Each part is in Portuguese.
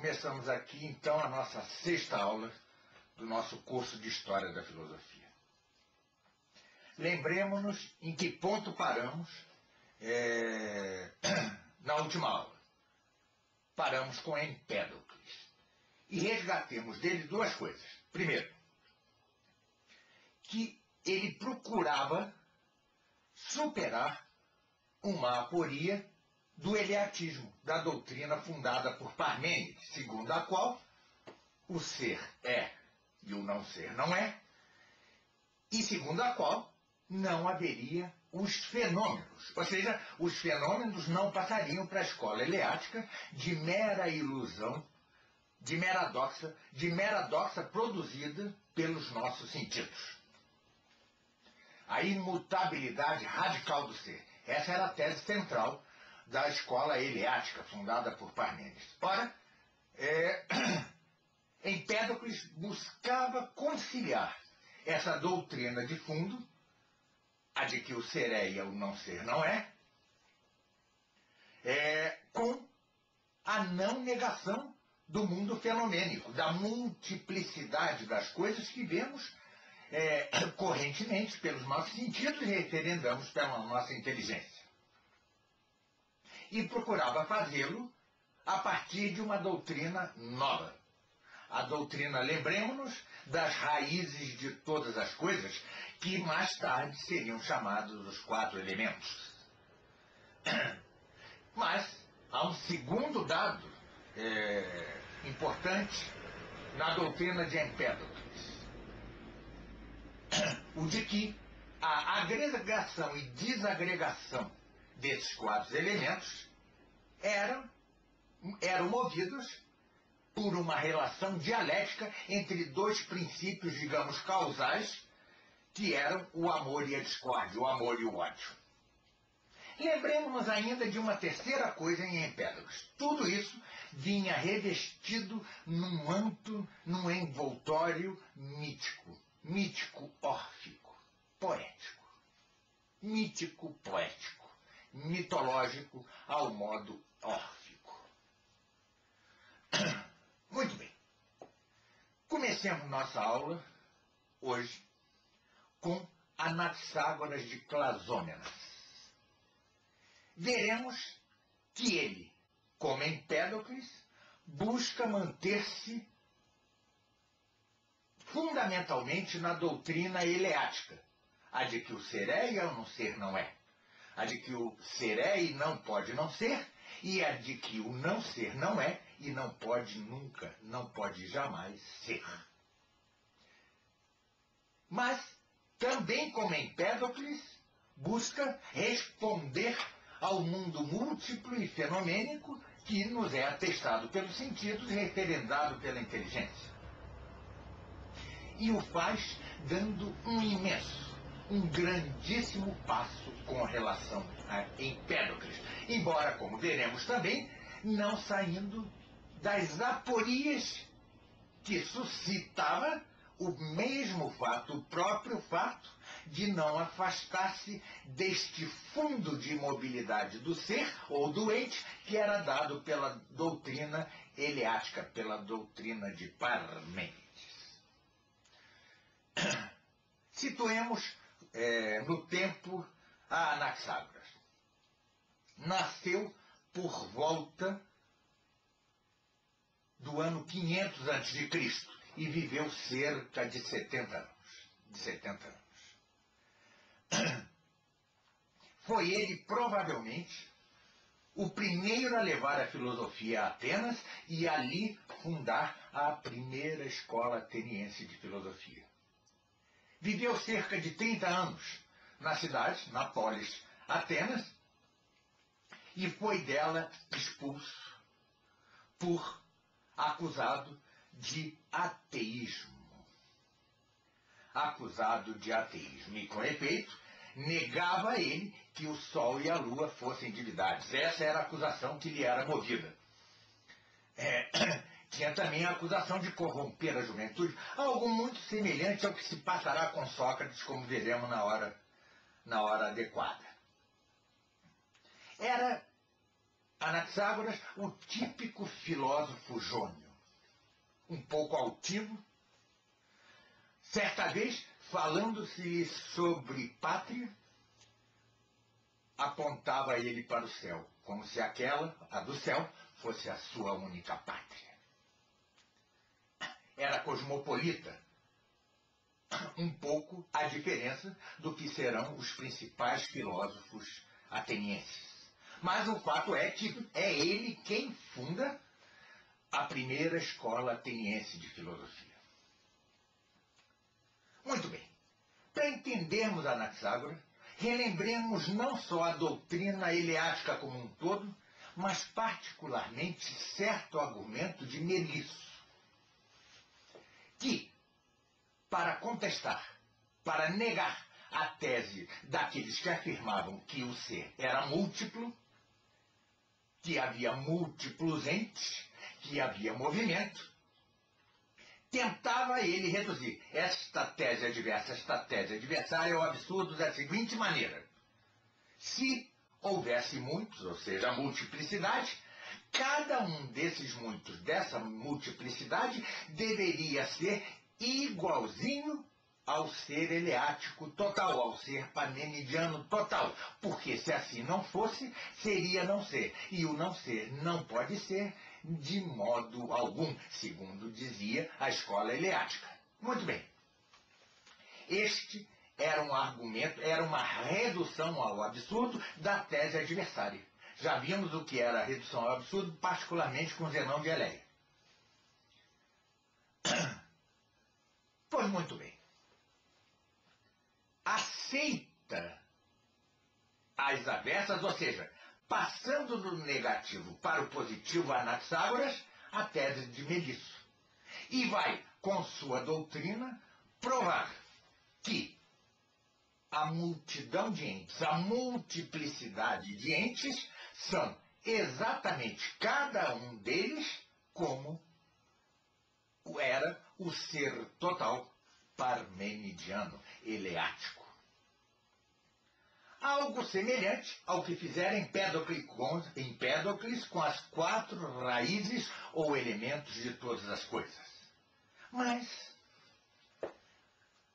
Começamos aqui, então, a nossa sexta aula do nosso curso de História da Filosofia. Lembremos-nos em que ponto paramos na última aula. Paramos com Empédocles. E resgatemos dele duas coisas. Primeiro, que ele procurava superar uma aporia do eleatismo, da doutrina fundada por Parmênides, segundo a qual o ser é e o não ser não é, e segundo a qual não haveria os fenômenos, ou seja, os fenômenos não passariam para a escola eleática de mera ilusão, de mera doxa produzida pelos nossos sentidos. A imutabilidade radical do ser. Essa era a tese central da escola eleática, fundada por Parmênides. Ora, Empédocles buscava conciliar essa doutrina de fundo, a de que o ser é e o não ser não é, com a não negação do mundo fenomênico, da multiplicidade das coisas que vemos correntemente pelos nossos sentidos e referendamos pela nossa inteligência. E procurava fazê-lo a partir de uma doutrina nova. A doutrina, lembremos-nos, das raízes de todas as coisas, que mais tarde seriam chamados os quatro elementos. Mas há um segundo dado importante na doutrina de Empédocles, o de que a agregação e desagregação desses quatro elementos eram movidos por uma relação dialética entre dois princípios, digamos, causais, que eram o amor e a discórdia, o amor e o ódio. Lembremos-nos ainda de uma terceira coisa em Empédocles. Tudo isso vinha revestido num manto, num envoltório mítico, órfico, poético. Mítico, poético, mitológico ao modo órfico. Muito bem. Comecemos nossa aula hoje com Anaxágoras de Clasômenas. Veremos que ele, como Empédocles, busca manter-se fundamentalmente na doutrina eleática, a de que o ser é e o não ser não é, a de que o ser é e não pode não ser, e a de que o não ser não é e não pode nunca, não pode jamais ser. Mas, também como Empédocles, busca responder ao mundo múltiplo e fenomênico que nos é atestado pelos sentidos e referendado pela inteligência. E o faz dando um grandíssimo passo com relação a Empédocles, embora, como veremos também, não saindo das aporias que suscitava o mesmo fato, o próprio fato de não afastar-se deste fundo de imobilidade do ser ou do ente que era dado pela doutrina eleática, pela doutrina de Parmênides. Situemos no tempo a Anaxágoras. Nasceu por volta do ano 500 a.C. e viveu cerca de 70 anos. Foi ele, provavelmente, o primeiro a levar a filosofia a Atenas e ali fundar a primeira escola ateniense de filosofia. Viveu cerca de 30 anos na cidade, na polis Atenas, e foi dela expulso acusado de ateísmo. E, com efeito, negava ele que o Sol e a Lua fossem divindades. Essa era a acusação que lhe era movida. Tinha também a acusação de corromper a juventude, algo muito semelhante ao que se passará com Sócrates, como veremos na hora adequada. Era Anaxágoras, o típico filósofo jônio, um pouco altivo, certa vez, falando-se sobre pátria, apontava ele para o céu, como se aquela, a do céu, fosse a sua única pátria. Era cosmopolita, um pouco a diferença do que serão os principais filósofos atenienses. Mas o fato é que é ele quem funda a primeira escola ateniense de filosofia. Muito bem. Para entendermos Anaxágoras, relembremos não só a doutrina eleática como um todo, mas particularmente certo argumento de Melisso, que, para contestar, para negar a tese daqueles que afirmavam que o ser era múltiplo, que havia múltiplos entes, que havia movimento, tentava ele reduzir esta tese adversária ao absurdo da seguinte maneira: se houvesse muitos, ou seja, multiplicidade, cada um desses muitos, dessa multiplicidade, deveria ser igualzinho ao ser eleático total, ao ser parmenidiano total. Porque se assim não fosse, seria não ser. E o não ser não pode ser de modo algum, segundo dizia a escola eleática. Muito bem. Este era um argumento, era uma redução ao absurdo da tese adversária. Já vimos o que era a redução ao absurdo, particularmente com Zenão de Eleia. Pois muito bem. Aceita as avessas, ou seja, passando do negativo para o positivo Anaxágoras, a tese de Melisso. E vai, com sua doutrina, provar que a multidão de entes, a multiplicidade de entes, são exatamente cada um deles como era o ser total parmenidiano, eleático. Algo semelhante ao que fizera Empédocles com as 4 raízes ou elementos de todas as coisas. Mas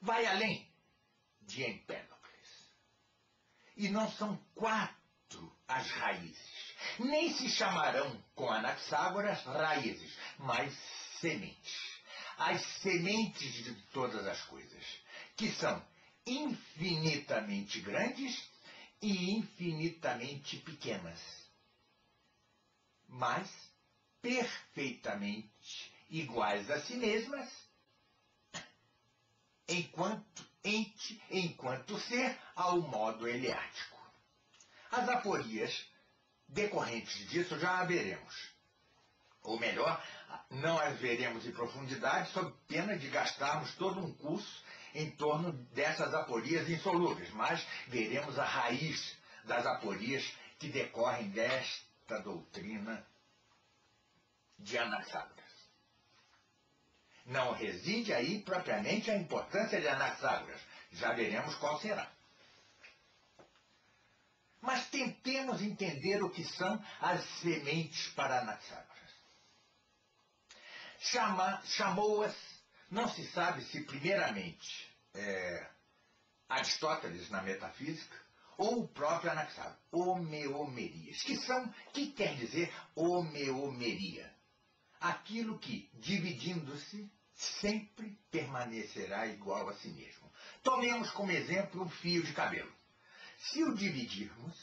vai além de Empédocles. E não são 4 as raízes. Nem se chamarão com Anaxágoras raízes, mas sementes. As sementes de todas as coisas, que são infinitamente grandes e infinitamente pequenas, mas perfeitamente iguais a si mesmas, enquanto ente, enquanto ser, ao modo eleático. As aporias decorrentes disso já a veremos. Ou melhor, não as veremos em profundidade, sob pena de gastarmos todo um curso em torno dessas aporias insolúveis, mas veremos a raiz das aporias que decorrem desta doutrina de Anaxágoras. Não reside aí propriamente a importância de Anaxágoras, já veremos qual será. Mas tentemos entender o que são as sementes para Anaxágoras. Chamou-as, não se sabe se primeiramente Aristóteles na metafísica ou o próprio Anaxágoras, homeomerias, que quer dizer homeomeria? Aquilo que, dividindo-se, sempre permanecerá igual a si mesmo. Tomemos como exemplo um fio de cabelo. Se o dividirmos,